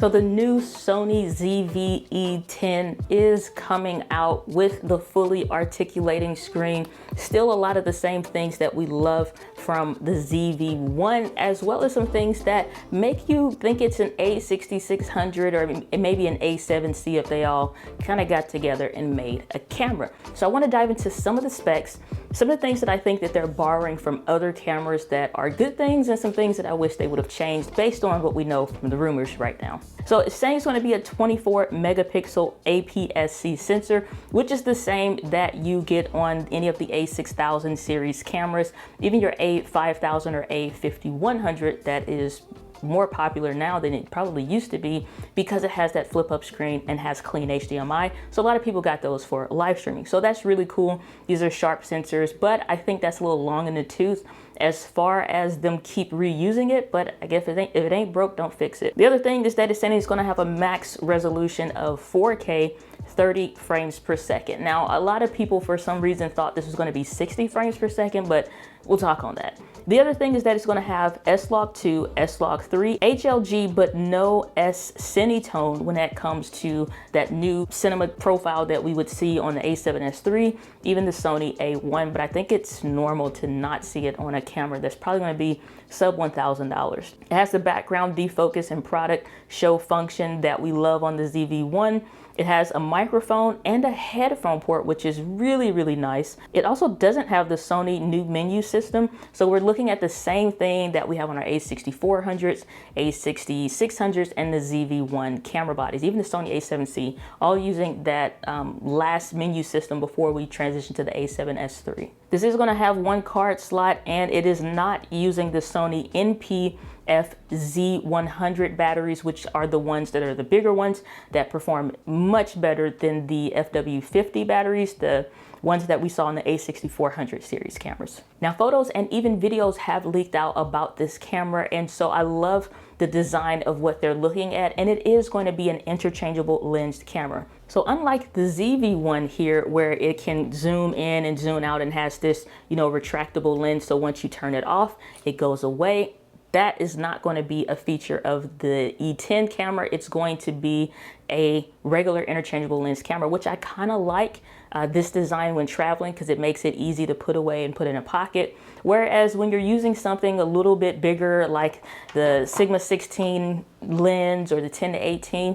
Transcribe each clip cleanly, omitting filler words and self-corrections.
So the new Sony ZV-E10 is coming out with the fully articulating screen. Still a lot of the same things that we love from the ZV-1, as well as some things that make you think it's an A6600 or maybe an A7C if they all kind of got together and made a camera. So I want to dive into some of the specs, some of the things that I think that they're borrowing from other cameras that are good things, and some things that I wish they would have changed based on what we know from the rumors right now. So it's saying it's going to be a 24 megapixel APS-C sensor, which is the same that you get on any of the A6000 series cameras, even your A5000 or A5100 that is more popular now than it probably used to be because it has that flip up screen and has clean HDMI. So a lot of people got those for live streaming. So that's really cool. These are sharp sensors, but I think that's a little long in the tooth as far as them keep reusing it. But I guess if it ain't broke, don't fix it. The other thing is that it's saying it's going to have a max resolution of 4K 30 frames per second. Now, a lot of people for some reason thought this was going to be 60 frames per second, but we'll talk on that. The other thing is that it's going to have S-Log2, S-Log3, HLG, but no S-Cinetone when that comes to that new cinema profile that we would see on the A7S III, even the Sony A1, but I think it's normal to not see it on a camera that's probably going to be sub $1,000. It has the background defocus and product show function that we love on the ZV-1. It has a microphone and a headphone port, which is really, really nice. It also doesn't have the Sony new menu system. So we're looking at the same thing that we have on our A6400s, A6600s, and the ZV-1 camera bodies, even the Sony A7C, all using that last menu system before we transition to the A7S III. This is going to have one card slot, and it is not using the Sony NP-FZ100 batteries, which are the ones that are the bigger ones that perform much better than the FW50 batteries, the ones that we saw in the A6400 series cameras. Now, photos and even videos have leaked out about this camera, and so I love the design of what they're looking at, and it is going to be an interchangeable lensed camera. So unlike the ZV-1 here, where it can zoom in and zoom out and has this, retractable lens, so once you turn it off, it goes away. That is not going to be a feature of the E10 camera. It's going to be a regular interchangeable lens camera, which I kind of like this design when traveling because it makes it easy to put away and put in a pocket. Whereas when you're using something a little bit bigger, like the Sigma 16 lens or the 10 to 18,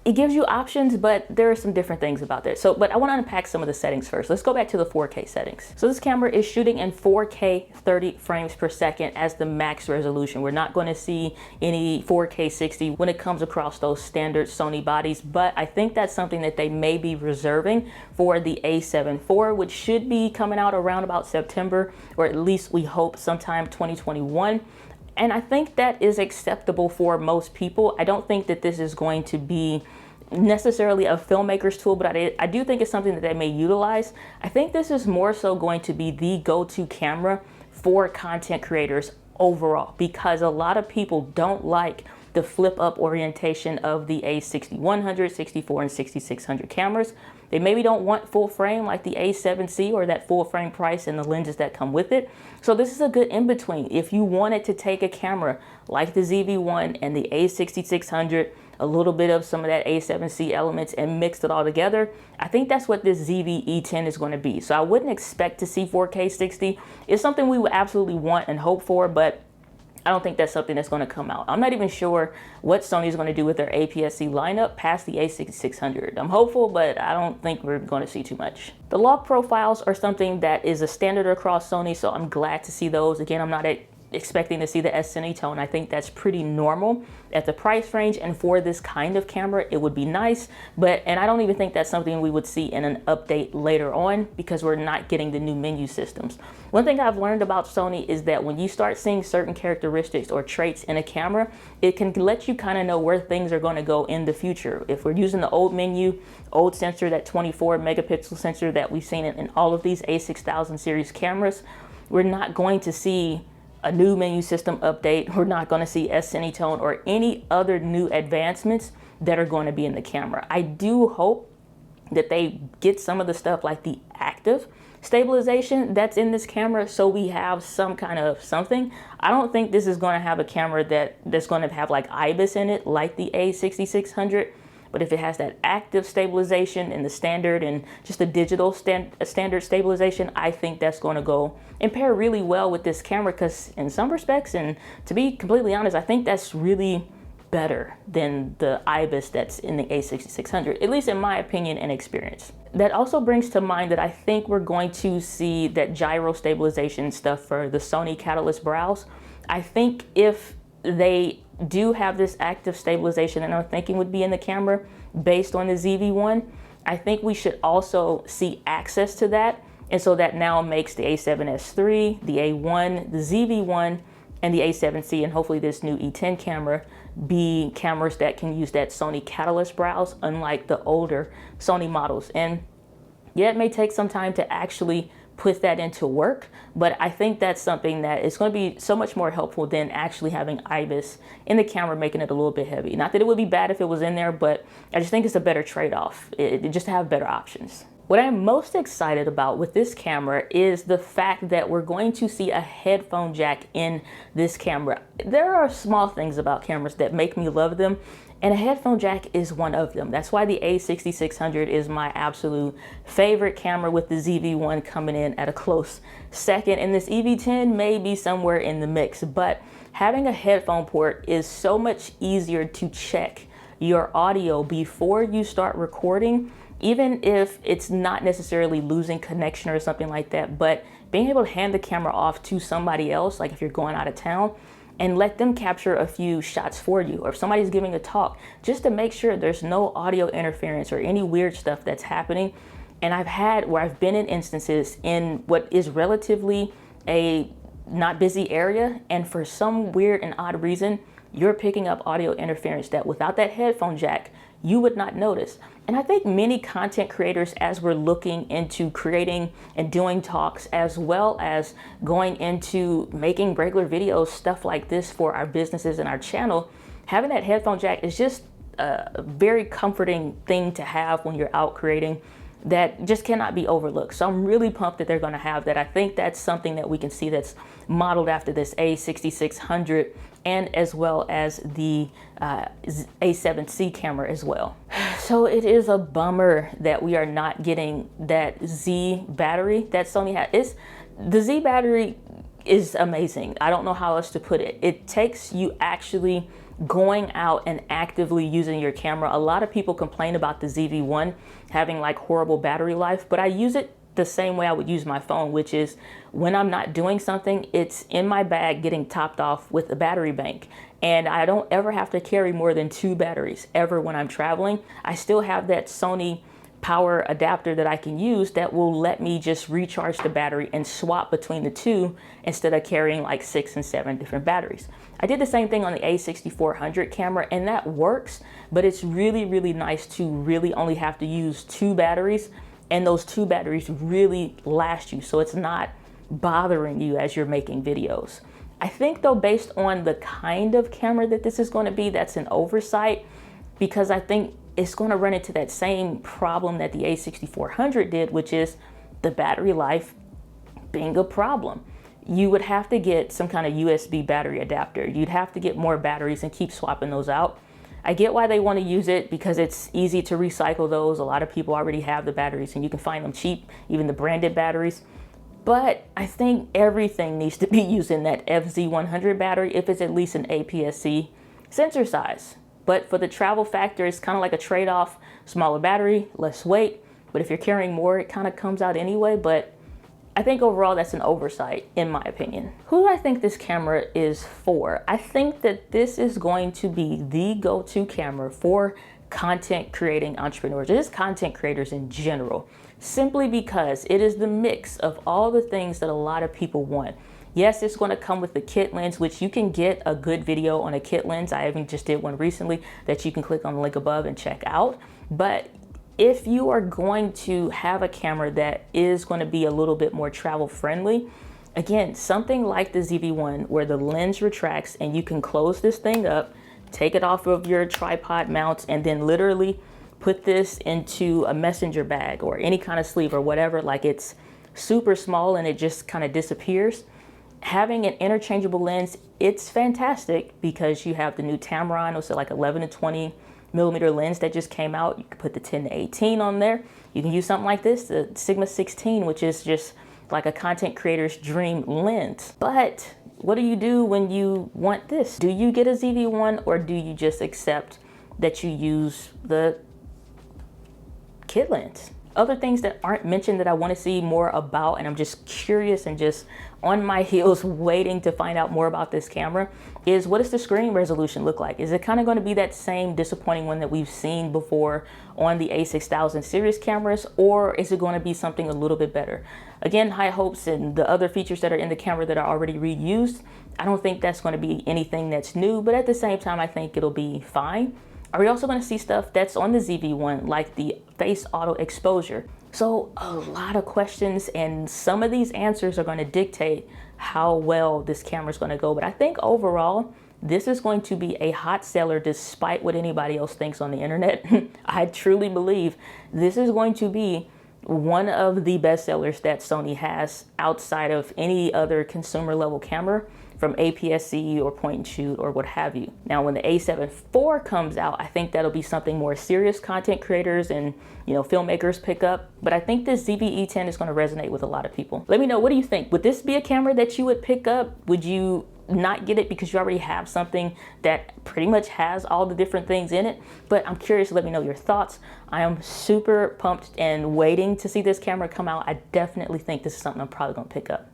it gives you options, but there are some different things about that. But I want to unpack some of the settings first. Let's go back to the 4K settings. So this camera is shooting in 4K 30 frames per second as the max resolution. We're not going to see any 4K 60 when it comes across those standard Sony bodies, but I think that's something that they may be reserving for the A7 IV, which should be coming out around about September, or at least we hope sometime 2021. And I think that is acceptable for most people. I don't think that this is going to be necessarily a filmmaker's tool, but I do think it's something that they may utilize. I think this is more so going to be the go-to camera for content creators overall, because a lot of people don't like the flip up orientation of the A6100, 64, and 6600 cameras. They maybe don't want full frame like the A7C or that full frame price and the lenses that come with it. So this is a good in-between. If you wanted to take a camera like the ZV-1 and the A6600, a little bit of some of that A7C elements and mix it all together, I think that's what this ZV-E10 is going to be. So I wouldn't expect to see 4K 60. It's something we would absolutely want and hope for, but I don't think that's something that's going to come out. I'm not even sure what Sony's going to do with their APS-C lineup past the A6600. I'm hopeful, but I don't think we're going to see too much. The log profiles are something that is a standard across Sony, so I'm glad to see those. Again, I'm not expecting to see the S-Cinetone. I think that's pretty normal at the price range, and for this kind of camera it would be nice, and I don't even think that's something we would see in an update later on because we're not getting the new menu systems. One thing I've learned about Sony is that when you start seeing certain characteristics or traits in a camera, it can let you kind of know where things are going to go in the future. If we're using the old menu, old sensor, that 24 megapixel sensor that we've seen in all of these A6000 series cameras, we're not going to see a new menu system update. We're not going to see S-Cinetone or any other new advancements that are going to be in the camera. I do hope that they get some of the stuff like the active stabilization that's in this camera, so we have some kind of something. I don't think this is going to have a camera that's going to have like IBIS in it like the A6600, but if it has that active stabilization and the standard and just the digital standard stabilization, I think that's going to go and pair really well with this camera, because in some respects, and to be completely honest, I think that's really better than the IBIS that's in the A6600, at least in my opinion and experience. That also brings to mind that I think we're going to see that gyro stabilization stuff for the Sony Catalyst brows. I think if they do have this active stabilization that I'm thinking would be in the camera based on the ZV-1, I think we should also see access to that. And so that now makes the A7S III, the A1, the ZV-1, and the A7C, and hopefully this new E10 camera, be cameras that can use that Sony Catalyst brows, unlike the older Sony models. And yeah, it may take some time to actually put that into work, but I think that's something that is going to be so much more helpful than actually having IBIS in the camera, making it a little bit heavy. Not that it would be bad if it was in there, but I just think it's a better trade-off, just to have better options. What I'm most excited about with this camera is the fact that we're going to see a headphone jack in this camera. There are small things about cameras that make me love them, and a headphone jack is one of them. That's why the A6600 is my absolute favorite camera, with the ZV-1 coming in at a close second, and this EV10 may be somewhere in the mix. But having a headphone port is so much easier to check your audio before you start recording, even if it's not necessarily losing connection or something like that, but being able to hand the camera off to somebody else, like if you're going out of town, and let them capture a few shots for you, or if somebody's giving a talk, just to make sure there's no audio interference or any weird stuff that's happening. And I've been in instances in what is relatively a not busy area, and for some weird and odd reason, you're picking up audio interference that without that headphone jack, you would not notice. And I think many content creators, as we're looking into creating and doing talks, as well as going into making regular videos, stuff like this for our businesses and our channel, having that headphone jack is just a very comforting thing to have when you're out creating, that just cannot be overlooked. So I'm really pumped that they're going to have that. I think that's something that we can see that's modeled after this A6600, and as well as the A7C camera as well. So it is a bummer that we are not getting that Z battery that Sony has. The Z battery is amazing. I don't know how else to put it. It takes you actually going out and actively using your camera. A lot of people complain about the ZV-1 having like horrible battery life, but I use it the same way I would use my phone, which is when I'm not doing something, it's in my bag getting topped off with a battery bank. And I don't ever have to carry more than 2 batteries ever when I'm traveling. I still have that Sony power adapter that I can use that will let me just recharge the battery and swap between the two instead of carrying like 6 and 7 different batteries. I did the same thing on the A6400 camera, and that works, but it's really, really nice to really only have to use 2 batteries, and those 2 batteries really last you, so it's not bothering you as you're making videos. I think though, based on the kind of camera that this is going to be, that's an oversight, because I think it's going to run into that same problem that the A6400 did, which is the battery life being a problem. You would have to get some kind of USB battery adapter. You'd have to get more batteries and keep swapping those out. I get why they want to use it, because it's easy to recycle those. A lot of people already have the batteries and you can find them cheap, even the branded batteries. But I think everything needs to be using that FZ100 battery if it's at least an APS-C sensor size. But for the travel factor, it's kind of like a trade-off. Smaller battery, less weight. But if you're carrying more, it kind of comes out anyway. But I think overall that's an oversight, in my opinion. Who do I think this camera is for? I think that this is going to be the go-to camera for content creating entrepreneurs, just content creators in general, simply because it is the mix of all the things that a lot of people want. Yes, it's going to come with the kit lens, which you can get a good video on a kit lens. I even just did one recently that you can click on the link above and check out. But if you are going to have a camera that is going to be a little bit more travel friendly, again, something like the ZV-1 where the lens retracts and you can close this thing up, take it off of your tripod mounts, and then literally put this into a messenger bag or any kind of sleeve or whatever, like it's super small and it just kind of disappears. Having an interchangeable lens, it's fantastic because you have the new Tamron, it's like 11 to 20 millimeter lens that just came out. You can put the 10 to 18 on there. You can use something like this, the Sigma 16, which is just like a content creator's dream lens. But what do you do when you want this? Do you get a ZV-1 or do you just accept that you use the kit lens? Other things that aren't mentioned that I want to see more about, and I'm just curious and just on my heels waiting to find out more about this camera, is what does the screen resolution look like? Is it kind of going to be that same disappointing one that we've seen before on the A6000 series cameras, or is it going to be something a little bit better? Again, high hopes, and the other features that are in the camera that are already reused, I don't think that's going to be anything that's new, but at the same time, I think it'll be fine. Are we also going to see stuff that's on the ZV-1, like the face auto exposure? So a lot of questions, and some of these answers are going to dictate how well this camera is going to go. But I think overall, this is going to be a hot seller despite what anybody else thinks on the internet. I truly believe this is going to be one of the best sellers that Sony has outside of any other consumer level camera from APS-C or point and shoot or what have you. Now, when the A7 IV comes out, I think that'll be something more serious content creators and, you know, filmmakers pick up. But I think this ZV-E10 is going to resonate with a lot of people. Let me know, what do you think? Would this be a camera that you would pick up? Would you not get it because you already have something that pretty much has all the different things in it? But I'm curious, let me know your thoughts. I am super pumped and waiting to see this camera come out. I definitely think this is something I'm probably going to pick up.